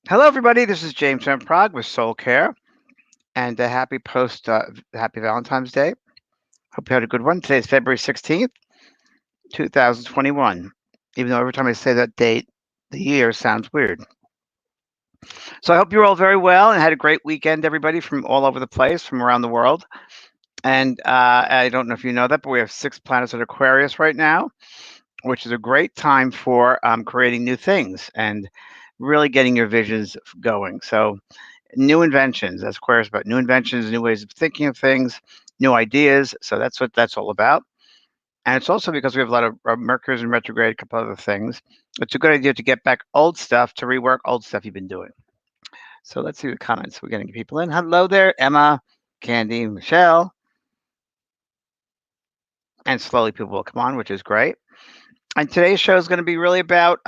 Hello, everybody. This is James from Prague with SoulCARE, and happy Valentine's Day. Hope you had a good one. Today is February 16th, 2021. Even though every time I say that date, the year sounds weird. So I hope you're all very well and had a great weekend, everybody from all over the place, from around the world. And I don't know if you know that, but we have 6 planets at Aquarius right now, which is a great time for creating new things and really getting your visions going. So new inventions. That's Aquarius about new inventions, new ways of thinking of things, new ideas. So that's what that's all about. And it's also because we have a lot of Mercury's in retrograde, a couple other things. It's a good idea to get back old stuff to rework old stuff you've been doing. So let's see the comments. We're getting people in. Hello there, Emma, Candy, Michelle, and slowly people will come on, which is great. And today's show is going to be really about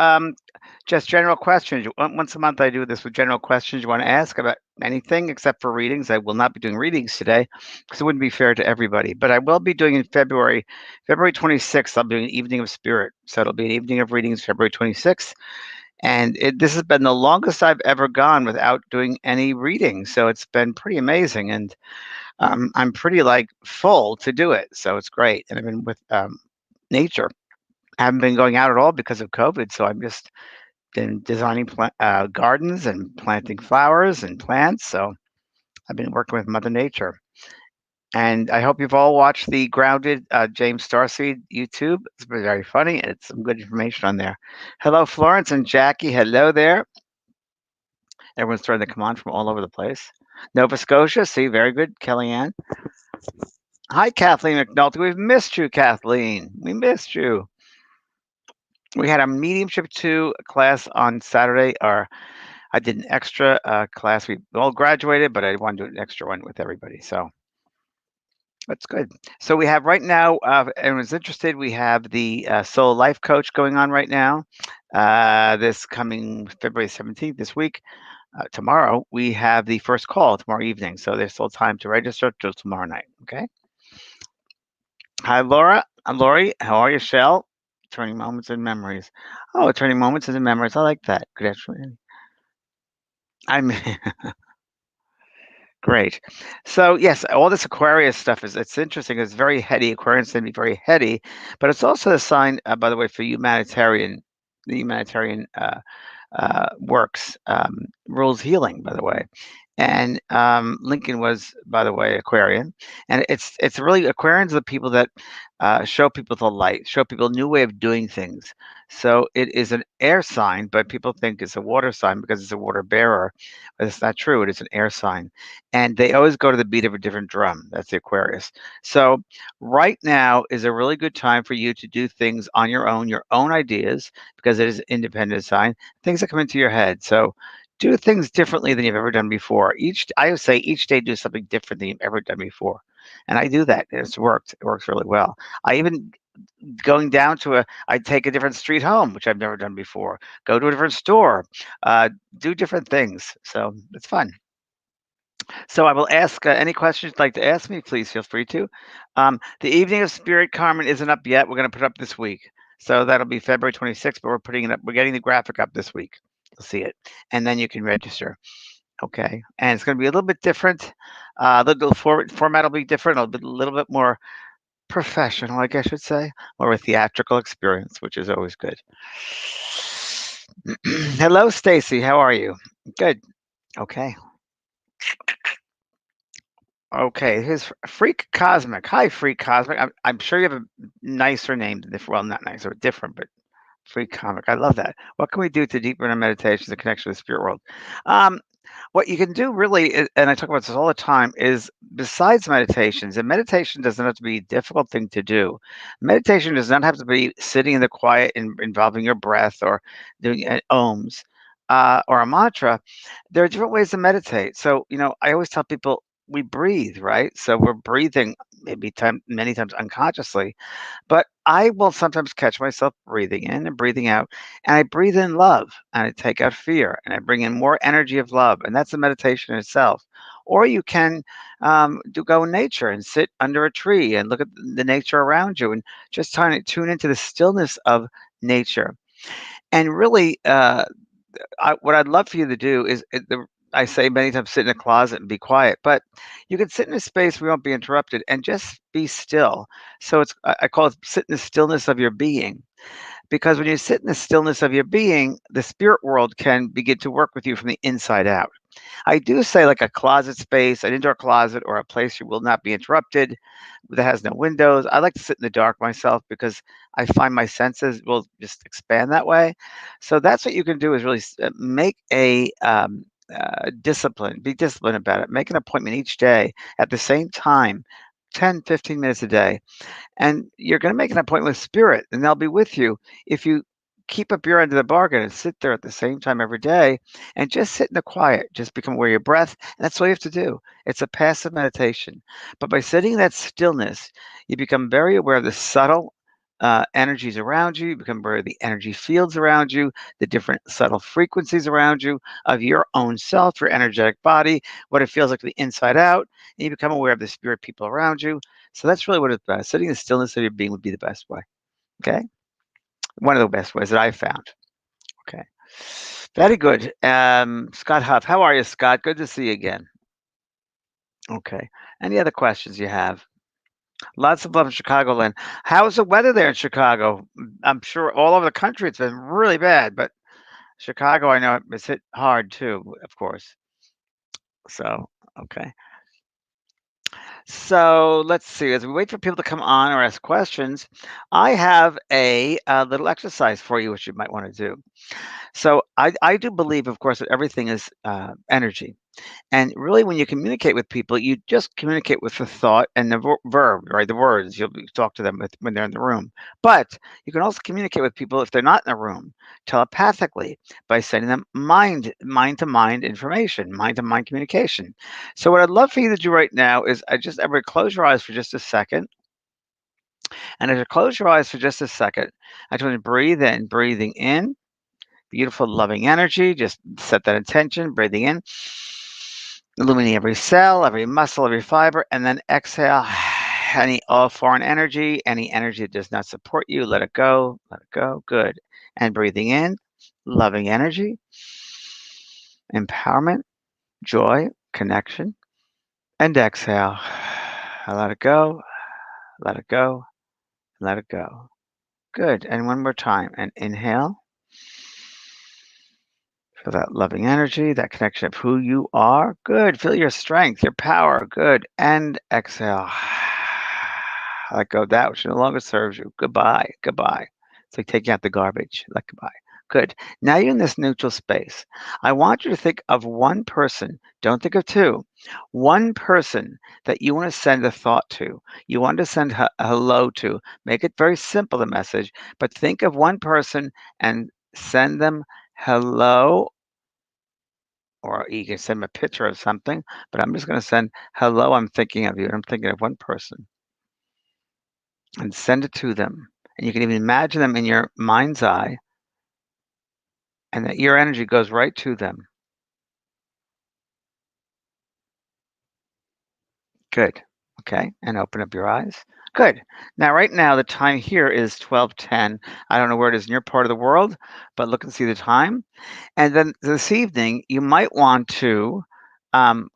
just general questions. Once a month, I do this with general questions you want to ask about anything except for readings. I will not be doing readings today because it wouldn't be fair to everybody. But I will be doing in February 26th. I'll be doing an evening of spirit. So it'll be an evening of readings, February 26th. And this has been the longest I've ever gone without doing any readings. So it's been pretty amazing. And I'm pretty like full to do it. So it's great. And I've been with nature. I haven't been going out at all because of COVID. So I'm just been designing gardens and planting flowers and plants. So I've been working with Mother Nature. And I hope you've all watched the Grounded James Starseed YouTube. It's been very funny. It's some good information on there. Hello, Florence and Jackie. Hello there. Everyone's starting to come on from all over the place. Nova Scotia. See, very good. Kellyanne. Hi, Kathleen McNulty. We've missed you, Kathleen. We missed you. We had a Mediumship 2 class on Saturday, or I did an extra class. We all graduated, but I wanted to do an extra one with everybody. So that's good. So we have right now, everyone's interested, we have the Soul Life Coach going on right now. This coming February 17th, this week. Tomorrow, we have the first call tomorrow evening. So there's still time to register till tomorrow night. Okay. Hi, Laura. I'm Lori. How are you, Shell? Turning moments and memories. Oh, turning moments into memories. I like that. Good afternoon. I'm great. So yes, all this Aquarius stuff it's interesting. It's very heady. Aquarius can be very heady, but it's also a sign, by the way, for the humanitarian works, rules healing, by the way. And Lincoln was, by the way, Aquarian, and it's really Aquarians are the people that show people the light, show people a new way of doing things. So it is an air sign, but people think it's a water sign because it's a water bearer, but it's not true. It is an air sign, and they always go to the beat of a different drum. That's the Aquarius. So right now is a really good time for you to do things on your own ideas, because it is an independent sign. Things that come into your head. So do things differently than you've ever done before. I would say each day do something different than you've ever done before. And I do that. And it's worked. It works really well. I even going down to I take a different street home, which I've never done before. Go to a different store, do different things. So it's fun. So I will ask any questions you'd like to ask me. Please feel free to. The Evening of Spirit, Carmen, isn't up yet. We're going to put it up this week. So that'll be February 26th, but we're putting it up. We're getting the graphic up this week. You'll see it. And then you can register. Okay. And it's going to be a little bit different. Format will be different, a little bit more professional, I guess I should say, or a theatrical experience, which is always good. Hello, Stacy. How are you? Good. Okay. Okay, here's Freak Cosmic. Hi, Freak Cosmic. I'm sure you have a nicer name than well, not nicer, but different, but Freak Comic. I love that. What can we do to deepen our meditations and connection with the spirit world? Um, what you can do really, and I talk about this all the time, is besides meditations, and meditation doesn't have to be a difficult thing to do. Meditation does not have to be sitting in the quiet and involving your breath or doing ohms. Or a mantra. There are different ways to meditate. So, I always tell people we breathe, right? So we're breathing many times unconsciously, but I will sometimes catch myself breathing in and breathing out, and I breathe in love and I take out fear and I bring in more energy of love, and that's a meditation itself. Or you can go in nature and sit under a tree and look at the nature around you and just trying to tune into the stillness of nature. And really, what I'd love for you to do is I say many times, sit in a closet and be quiet, but you can sit in a space where you won't be interrupted and just be still. So I call it sit in the stillness of your being, because when you sit in the stillness of your being, the spirit world can begin to work with you from the inside out. I do say like a closet space, an indoor closet, or a place you will not be interrupted that has no windows. I like to sit in the dark myself because I find my senses will just expand that way. So that's what you can do is really make a discipline, be disciplined about it. Make an appointment each day at the same time, 10, 15 minutes a day, and you're going to make an appointment with spirit and they'll be with you if you keep up your end of the bargain and sit there at the same time every day and just sit in the quiet, just become aware of your breath, and that's all you have to do. It's a passive meditation, but by sitting in that stillness you become very aware of the subtle energies around you. You become aware of the energy fields around you, the different subtle frequencies around you, of your own self, your energetic body, what it feels like from the inside out, and you become aware of the spirit people around you. So that's really what it's about. Sitting in the stillness of your being would be the best way. Okay? One of the best ways that I've found. Okay. Very good. Scott Huff. How are you, Scott? Good to see you again. Okay. Any other questions you have? Lots of love in Chicagoland. How's the weather there in Chicago? I'm sure all over the country it's been really bad, but Chicago, I know it's hit hard too, of course. So, okay. So let's see. As we wait for people to come on or ask questions, I have a little exercise for you, which you might want to do. So I do believe, of course, that everything is energy. And really, when you communicate with people, you just communicate with the thought and the verb, right? The words. Talk to them when they're in the room. But you can also communicate with people if they're not in the room telepathically by sending them mind to mind information, mind to mind communication. So what I'd love for you to do right now is everybody close your eyes for just a second. And as you close your eyes for just a second, I just want you to breathe in, breathing in. Beautiful, loving energy. Just set that intention, breathing in, illuminating every cell, every muscle, every fiber, and then exhale any all foreign energy, any energy that does not support you, let it go, let it go. Good. And breathing in, loving energy, empowerment, joy, connection, and exhale. Let it go, let it go, let it go. Good. And one more time. And inhale. Feel that loving energy, that connection of who you are. Good. Feel your strength, your power. Good. And exhale. Let go of that which no longer serves you. Goodbye. Goodbye. It's like taking out the garbage. Let goodbye. Good. Now you're in this neutral space. I want you to think of one person. Don't think of two. One person that you want to send a thought to. You want to send a hello to. Make it very simple, the message. But think of one person and send them hello, or you can send them a picture of something, but I'm just going to send hello, I'm thinking of you, and I'm thinking of one person, and send it to them. And you can even imagine them in your mind's eye, and that your energy goes right to them. Good. Okay. And open up your eyes. Good. Now, right now, the time here is 12:10. I don't know where it is in your part of the world, but look and see the time. And then this evening, you might want to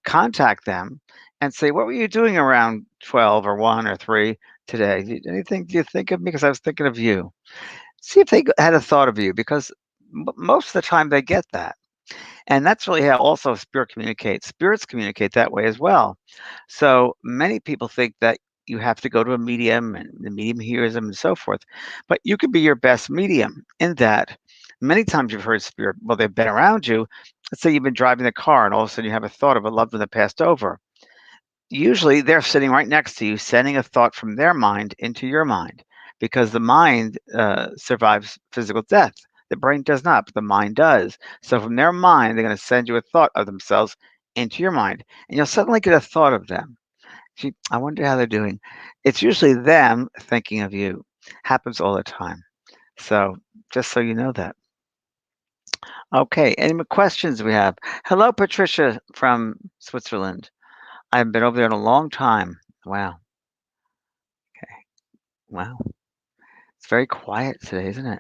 contact them and say, "What were you doing around 12 or 1 or 3 today? Anything do you think of me? Because I was thinking of you." See if they had a thought of you, because most of the time they get that. And that's really how also spirit communicates. Spirits communicate that way as well. So many people think that you have to go to a medium and the medium hears them and so forth. But you could be your best medium in that many times you've heard spirit, well, they've been around you. Let's say you've been driving the car and all of a sudden you have a thought of a loved one that passed over. Usually they're sitting right next to you, sending a thought from their mind into your mind, because the mind survives physical death. The brain does not, but the mind does. So from their mind, they're going to send you a thought of themselves into your mind, and you'll suddenly get a thought of them. Gee, I wonder how they're doing. It's usually them thinking of you. Happens all the time. So just so you know that. Okay, any more questions we have? Hello, Patricia from Switzerland. I haven't been over there in a long time. Wow. Okay. Wow. It's very quiet today, isn't it?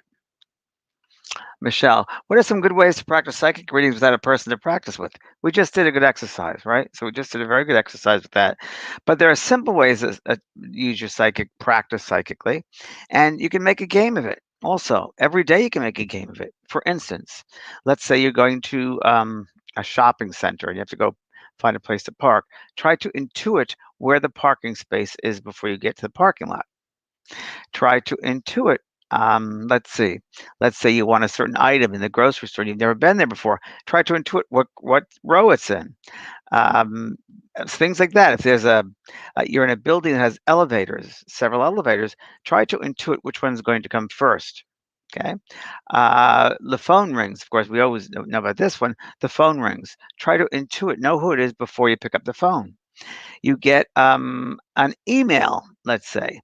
Michelle, what are some good ways to practice psychic readings without a person to practice with? We just did a good exercise, right? So we just did a very good exercise with that. But there are simple ways to use your psychic practice psychically, and you can make a game of it. Also, every day you can make a game of it. For instance, let's say you're going to a shopping center and you have to go find a place to park. Try to intuit where the parking space is before you get to the parking lot. Try to intuit. Let's see. Let's say you want a certain item in the grocery store and you've never been there before. Try to intuit what row it's in. Um, Things like that. If there's you're in a building that has elevators, several elevators, try to intuit which one's going to come first. Okay. The phone rings. Of course, we always know about this one. The phone rings. Try to intuit, know who it is before you pick up the phone. You get an email, let's say.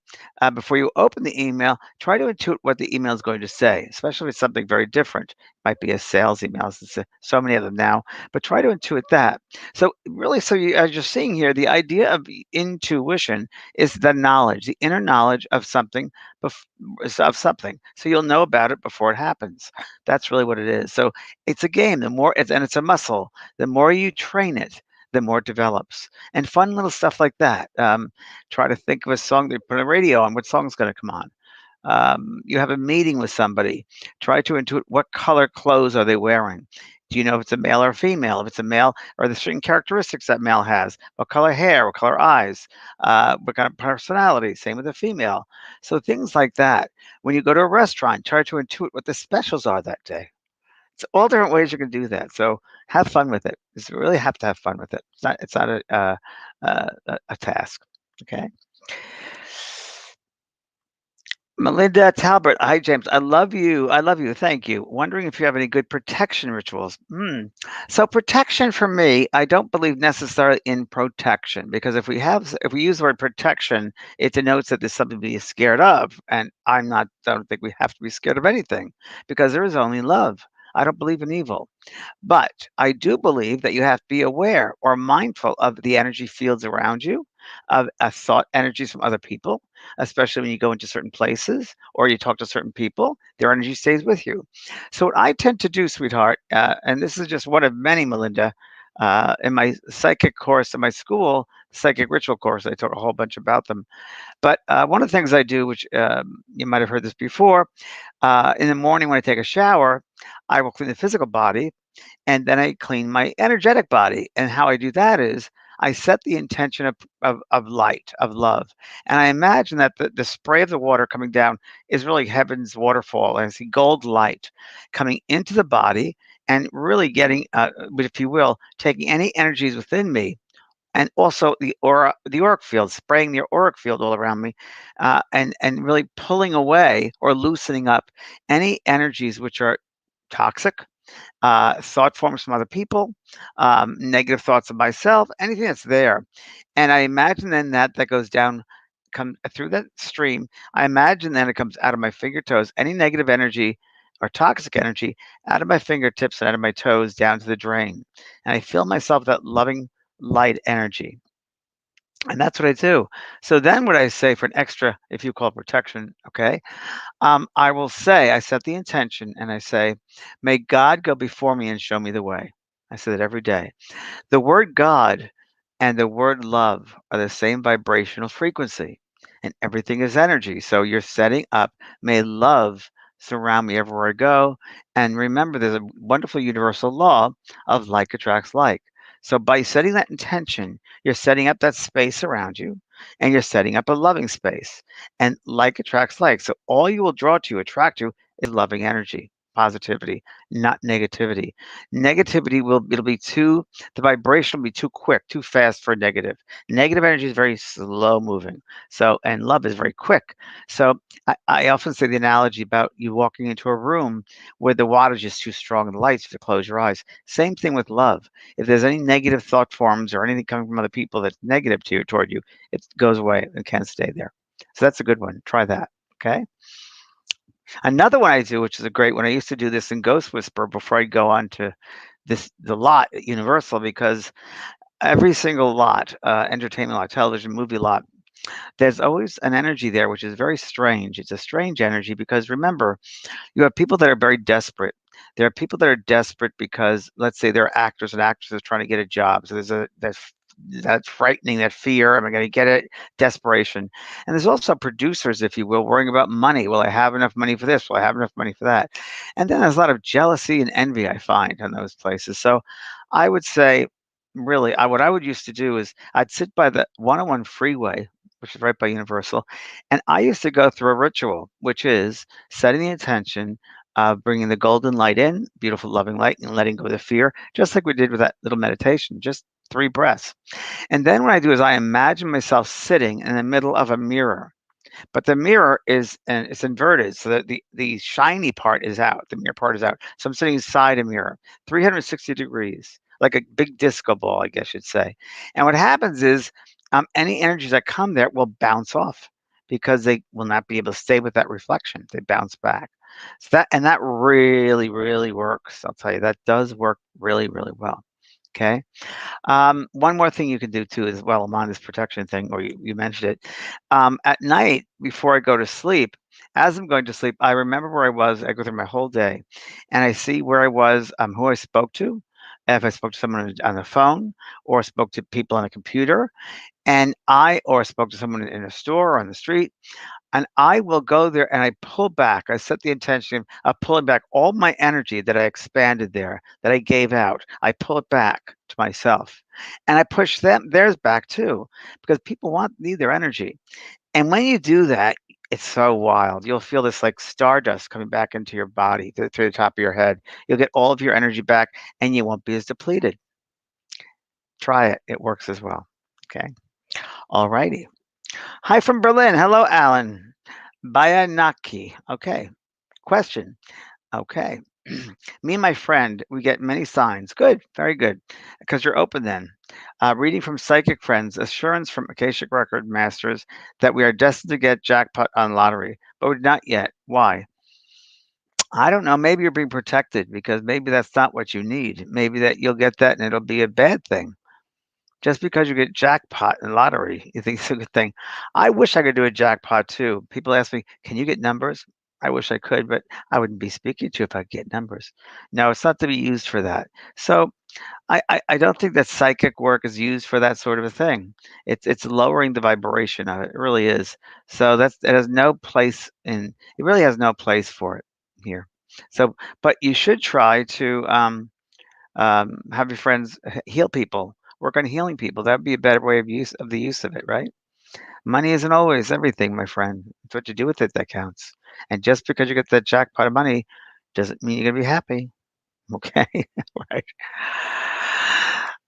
Before you open the email, try to intuit what the email is going to say, especially if it's something very different. It might be a sales email. There's so many of them now, but try to intuit that. So really, as you're seeing here, the idea of intuition is the knowledge, the inner knowledge of something, of something. So you'll know about it before it happens. That's really what it is. So it's a game. And it's a muscle. The more you train it, the more it develops. And fun little stuff like that. Try to think of a song they put a radio on. What song's going to come on? You have a meeting with somebody. Try to intuit what color clothes are they wearing. Do you know if it's a male or a female? If it's a male, or the certain characteristics that male has? What color hair? What color eyes? What kind of personality? Same with a female. So things like that. When you go to a restaurant, try to intuit what the specials are that day. It's all different ways you can do that. So have fun with it. You really have to have fun with it. It's not a task. Okay. Melinda Talbert, hi James. I love you. I love you. Thank you. Wondering if you have any good protection rituals. So protection for me, I don't believe necessarily in protection because if we use the word protection, it denotes that there's something to be scared of, and don't think we have to be scared of anything because there is only love. I don't believe in evil. But I do believe that you have to be aware or mindful of the energy fields around you, of thought energies from other people, especially when you go into certain places or you talk to certain people, their energy stays with you. So, what I tend to do, sweetheart, and this is just one of many, Melinda, in my psychic course in my school, psychic ritual course, I taught a whole bunch about them. But one of the things I do, which you might have heard this before, in the morning when I take a shower, I will clean the physical body and then I clean my energetic body. And how I do that is I set the intention of light, of love. And I imagine that the spray of the water coming down is really heaven's waterfall. And I see gold light coming into the body and really getting, if you will, taking any energies within me and also the auric field, spraying the auric field all around me, and really pulling away or loosening up any energies which are toxic, thought forms from other people, negative thoughts of myself, anything that's there. And I imagine then that goes down, come through that stream. I imagine then it comes out of my finger toes, any negative energy or toxic energy out of my fingertips and out of my toes down to the drain. And I feel myself that loving light energy. And that's what I do. So then what I say for an extra, if you call it protection, okay, I will say, I set the intention and I say, may God go before me and show me the way. I say that every day. The word God and the word love are the same vibrational frequency, and everything is energy. So you're setting up, may love surround me everywhere I go. And remember, there's a wonderful universal law of like attracts like. So by setting that intention, you're setting up that space around you and you're setting up a loving space. And like attracts like. So all you will draw to, attract to, is loving energy, positivity, not negativity. Negativity it'll be the vibration will be too quick, too fast for negative. Negative energy is very slow moving. So, and love is very quick. So I often say the analogy about you walking into a room where the water is just too strong and the lights, if you close your eyes. Same thing with love. If there's any negative thought forms or anything coming from other people that's negative to you, toward you, it goes away and can't stay there. So that's a good one. Try that. Okay. Another one I do, which is a great one, I used to do this in Ghost Whisper before I go on to the lot at Universal, because every single lot, entertainment lot, television, movie lot, There's always an energy there, which is very strange. It's a strange energy because remember, you have people that are very desperate. There are people that are desperate because, let's say, they're actors and actresses trying to get a job. So there's that frightening, that fear. Am I going to get it? Desperation. And there's also producers, if you will, worrying about money. Will I have enough money for this? Will I have enough money for that? And then there's a lot of jealousy and envy I find in those places. So I would say, really, what I would used to do is I'd sit by the 101 freeway, which is right by Universal, and I used to go through a ritual, which is setting the intention, bringing the golden light in, beautiful, loving light, and letting go of the fear, just like we did with that little meditation, just 3 breaths. And then what I do is I imagine myself sitting in the middle of a mirror, but the mirror is and it's inverted so that the shiny part is out, the mirror part is out. So I'm sitting inside a mirror, 360 degrees, like a big disco ball, I guess you'd say. And what happens is any energies that come there will bounce off because they will not be able to stay with that reflection. They bounce back. So that really, really works. I'll tell you, that does work really, really well. Okay. One more thing you can do too is, well, I'm on this protection thing, or you mentioned it. At night, before I go to sleep, as I'm going to sleep, I remember where I was. I go through my whole day, and I see where I was, who I spoke to, if I spoke to someone on the phone, or spoke to people on a computer, or spoke to someone in a store or on the street, and I will go there and I pull back. I set the intention of pulling back all my energy that I expanded there, that I gave out. I pull it back to myself. And I push theirs back too, because people need their energy. And when you do that, it's so wild. You'll feel this like stardust coming back into your body through the top of your head. You'll get all of your energy back and you won't be as depleted. Try it. It works as well. Okay. All righty. Hi from Berlin. Hello, Alan. Bayanaki. Okay. Question. Okay. Me and my friend, we get many signs. Good. Very good. Because you're open then. Reading from psychic friends, assurance from Akashic Record masters that we are destined to get jackpot on lottery, but we're not yet. Why? I don't know. Maybe you're being protected because maybe that's not what you need. Maybe that you'll get that and it'll be a bad thing. Just because you get jackpot in lottery, you think it's a good thing. I wish I could do a jackpot too. People ask me, "Can you get numbers?" I wish I could, but I wouldn't be speaking to you if I could get numbers. No, it's not to be used for that. So I don't think that psychic work is used for that sort of a thing. It's lowering the vibration of it. It really is. So it has no place it really has no place for it here. So, but you should try to have your friends heal people, work on healing people. That would be a better way of the use of it, right? Money isn't always everything, my friend. It's what you do with it that counts. And just because you get that jackpot of money doesn't mean you're gonna be happy. Okay, right?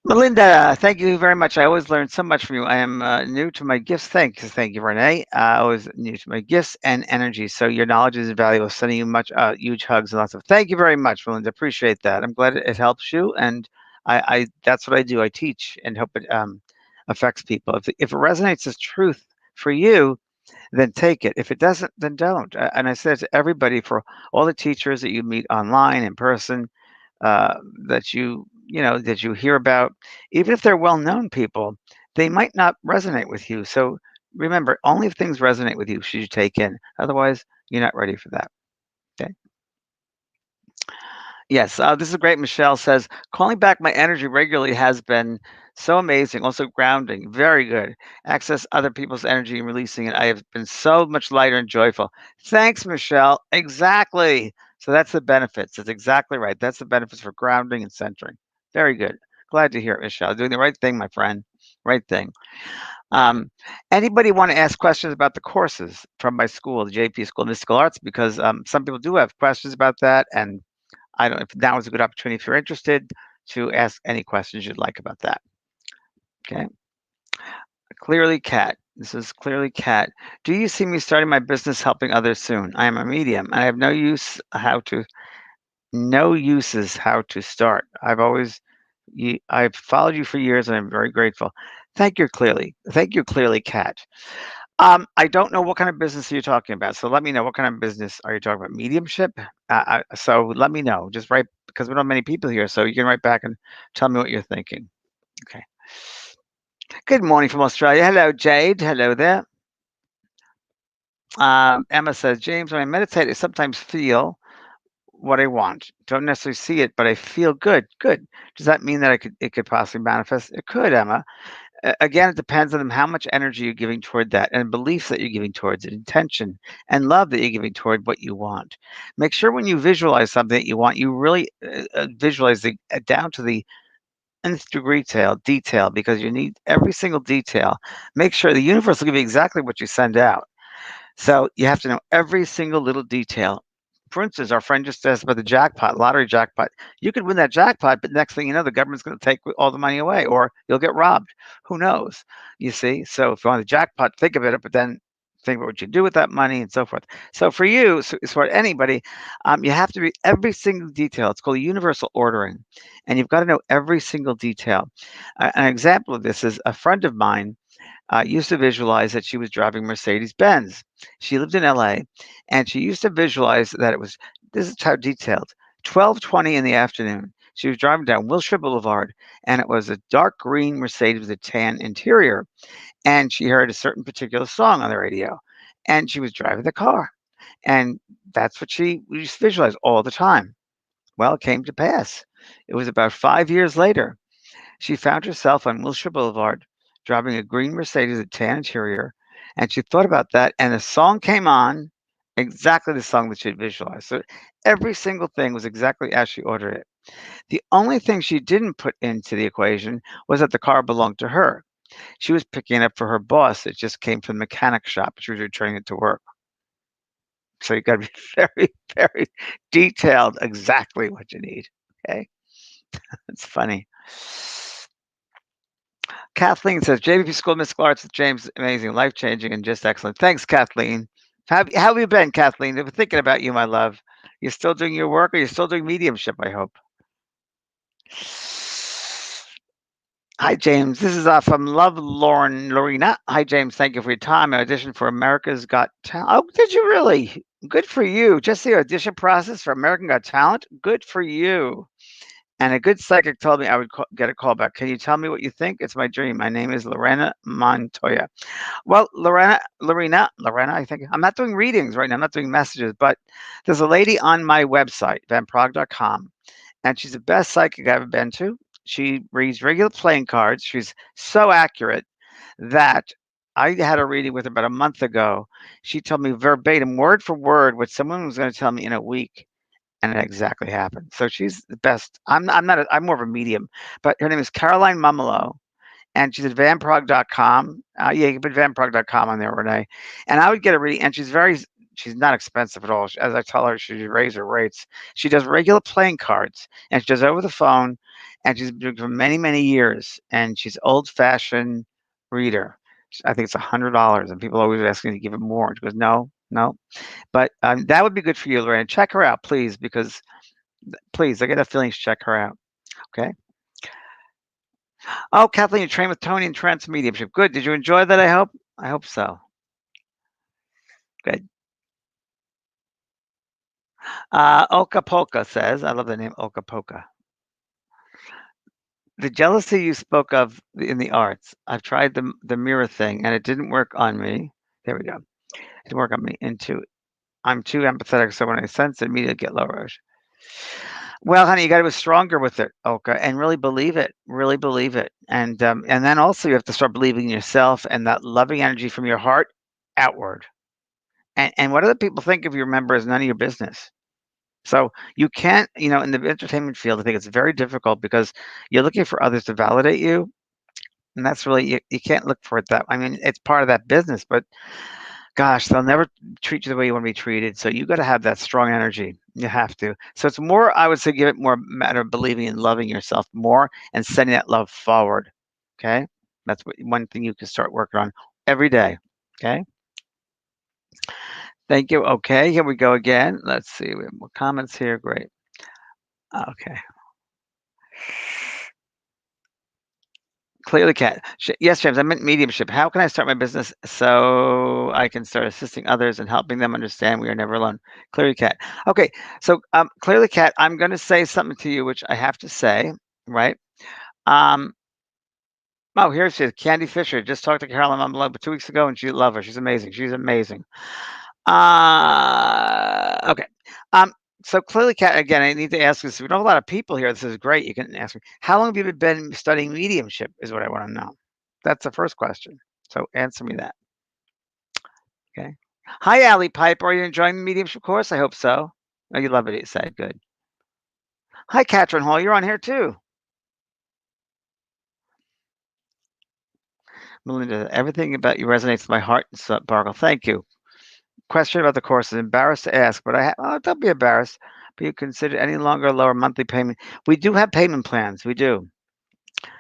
Melinda, thank you very much. I always learn so much from you. I am new to my gifts. Thank you, Renee. Always new to my gifts and energy. So your knowledge is invaluable. Sending you huge hugs and lots of. Thank you very much, Melinda. Appreciate that. I'm glad it helps you, and I that's what I do. I teach and hope it affects people. If it resonates as truth for you, then take it. If it doesn't, then don't. And I said to everybody, for all the teachers that you meet online, in person, uh, that you hear about, even if they're well-known people, they might not resonate with you. So remember, only if things resonate with you should you take in. Otherwise, you're not ready for that. Okay. Yes, this is great. Michelle says, calling back my energy regularly has been so amazing. Also grounding, very good. Access other people's energy and releasing it. I have been so much lighter and joyful. Thanks, Michelle. Exactly. So that's the benefits. That's exactly right. That's the benefits for grounding and centering. Very good. Glad to hear it, Michelle. Doing the right thing, my friend. Right thing. Um, Anybody want to ask questions about the courses from my school, the JP School of Mystical Arts? Because some people do have questions about that, and I don't know if now is a good opportunity if you're interested to ask any questions you'd like about that. Okay. Clearly Cat. This is Clearly Cat. Do you see me starting my business helping others soon? I am a medium and I have no uses how to start. I've followed you for years and I'm very grateful. Thank you, Clearly Cat. I don't know what kind of business you're talking about. So let me know, what kind of business are you talking about? Mediumship? So let me know. Just write, because we don't have many people here. So you can write back and tell me what you're thinking. Okay. Good morning from Australia. Hello, Jade. Hello there. Emma says, James, when I meditate, I sometimes feel what I want. Don't necessarily see it, but I feel good. Good. Does that mean that it could possibly manifest? It could, Emma. Again, it depends on how much energy you're giving toward that and beliefs that you're giving towards it, intention and love that you're giving toward what you want. Make sure when you visualize something that you want, you really visualize it down to the nth degree detail, because you need every single detail. Make sure the universe will give you exactly what you send out. So you have to know every single little detail. For instance, our friend just asked about the jackpot, lottery jackpot. You could win that jackpot, but next thing you know, the government's going to take all the money away, or you'll get robbed. Who knows? You see? So if you want the jackpot, think of it, but then think about what you do with that money and so forth. So for you, so for anybody, you have to read every single detail. It's called universal ordering, and you've got to know every single detail. An example of this is a friend of mine used to visualize that she was driving Mercedes Benz. She lived in LA, and she used to visualize that it was, this is how detailed, 12:20 in the afternoon. She was driving down Wilshire Boulevard, and it was a dark green Mercedes with a tan interior. And she heard a certain particular song on the radio, and she was driving the car. And that's what she used to visualize all the time. Well, it came to pass. It was about 5 years later. She found herself on Wilshire Boulevard driving a green Mercedes with tan interior, and she thought about that, and a song came on, exactly the song that she had visualized. So every single thing was exactly as she ordered it. The only thing she didn't put into the equation was that the car belonged to her. She was picking it up for her boss. It just came from the mechanic shop. She was returning it to work. So you got to be very, very detailed, exactly what you need. Okay, it's funny. Kathleen says, JVP School of Mystical Arts with James, amazing, life changing, and just excellent. Thanks, Kathleen. How have you been, Kathleen? I've been thinking about you, my love. You still doing your work, or you still doing mediumship, I hope? Hi, James. This is from Love Lauren Lorena. Hi, James. Thank you for your time. I auditioned for America's Got Talent. Oh, did you really? Good for you. Just the audition process for American Got Talent? Good for you. And a good psychic told me I would get a call back. Can you tell me what you think? It's my dream. My name is Lorena Montoya. Well, Lorena, I think I'm not doing readings right now. I'm not doing messages, but there's a lady on my website, vanprog.com, and she's the best psychic I've ever been to. She reads regular playing cards. She's so accurate that I had a reading with her about a month ago. She told me verbatim, word for word, what someone was going to tell me in a week, and it exactly happened. So she's the best. I'm not. I'm more of a medium, but her name is Caroline Mumolo, and she's at vanprog.com. Yeah, you can put vanprog.com on there, Renee. And I would get a reading, and she's not expensive at all. As I tell her, she should raise her rates. She does regular playing cards, and she does it over the phone, and she's been doing it for many, many years. And she's old-fashioned reader. I think it's $100, and people always asking to give it more. She goes, no, no. But that would be good for you, Lorraine. Check her out, please, because please, I get a feeling you should check her out. Okay. Oh, Kathleen, you trained with Tony in trance mediumship. Good. Did you enjoy that? I hope. I hope so. Good. Oka Polka says, I love the name Oka Polka. The jealousy you spoke of in the arts, I've tried the mirror thing, and it didn't work on me. There we go. It didn't work on me. I'm too empathetic, so when I sense it, immediately get low rush. Well, honey, you got to be stronger with it, Oka, and really believe it. Really believe it, and then also you have to start believing in yourself and that loving energy from your heart outward. And what other people think of you, remember, is none of your business. So you can't, in the entertainment field, I think it's very difficult because you're looking for others to validate you, and that's really you can't look for it that. I mean, it's part of that business, but gosh, they'll never treat you the way you want to be treated. So you got to have that strong energy. You have to. So it's more, I would say, give it more matter of believing and loving yourself more and sending that love forward. Okay, that's one thing you can start working on every day. Okay. Thank you. Okay, here we go again. Let's see. We have more comments here. Great. Okay. Clearly cat. Yes, James, I meant mediumship. How can I start my business so I can start assisting others and helping them understand we are never alone? Clearly cat. Okay, so clearly cat, I'm going to say something to you, which I have to say, right? Um, oh, here she is, Candy Fisher. Just talked to Carolyn Mumble 2 weeks ago, and she loved her. She's amazing. She's amazing. Okay. Um, so clearly, Kat, again, I need to ask this. We don't have a lot of people here. This is great. You can ask me. How long have you been studying mediumship? Is what I want to know. That's the first question. So answer me that. Okay. Hi, Allie Piper. Are you enjoying the mediumship course? I hope so. Oh, you love it. You said good. Hi, Katrin Hall. You're on here too. Melinda, everything about you resonates with my heart and sparkle. Thank you. Question about the course is embarrassed to ask, but don't be embarrassed. But you consider any longer lower monthly payment? We do have payment plans. We do.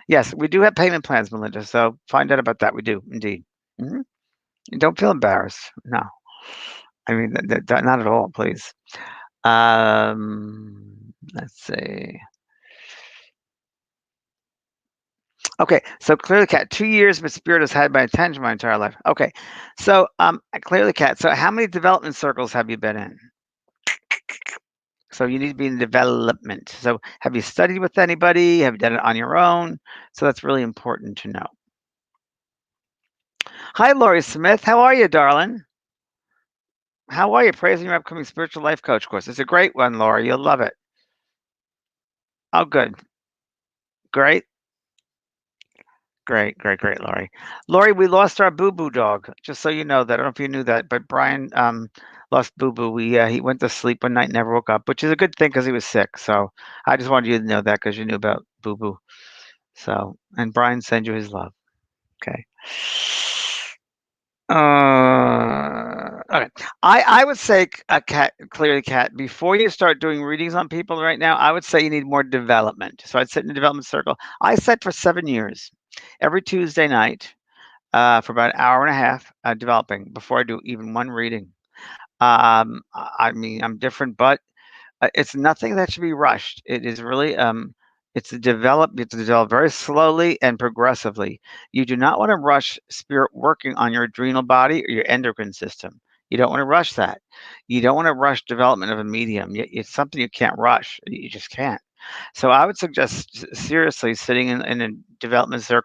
Yes, we do have payment plans, Melinda. So find out about that. We do indeed. Hmm. Don't feel embarrassed. No, I mean not at all. Please. Let's see. Okay, so clearly, Cat, 2 years, but spirit has had my attention my entire life. Okay, so clearly, Cat. So how many development circles have you been in? So you need to be in development. So have you studied with anybody? Have you done it on your own? So that's really important to know. Hi, Lori Smith. How are you, darling? How are you? Praising your upcoming spiritual life coach course. It's a great one, Lori. You'll love it. Oh, good. Great. Great, great, great, Lori. Lori, we lost our Boo Boo dog. Just so you know that. I don't know if you knew that, but Brian lost Boo Boo. He went to sleep one night, never woke up, which is a good thing because he was sick. So I just wanted you to know that because you knew about Boo Boo. So, and Brian send you his love. Okay. Okay. I would say, Cat, clearly, Cat, before you start doing readings on people right now, I would say you need more development. So I'd sit in a development circle. I sat for 7 years, every Tuesday night, for about an hour and a half, developing before I do even one reading. I mean, I'm different, but it's nothing that should be rushed. It is really you have to develop very slowly and progressively. You do not want to rush spirit working on your adrenal body or your endocrine system. You don't want to rush that. You don't want to rush development of a medium. It's something you can't rush. You just can't. So I would suggest seriously sitting in a development circle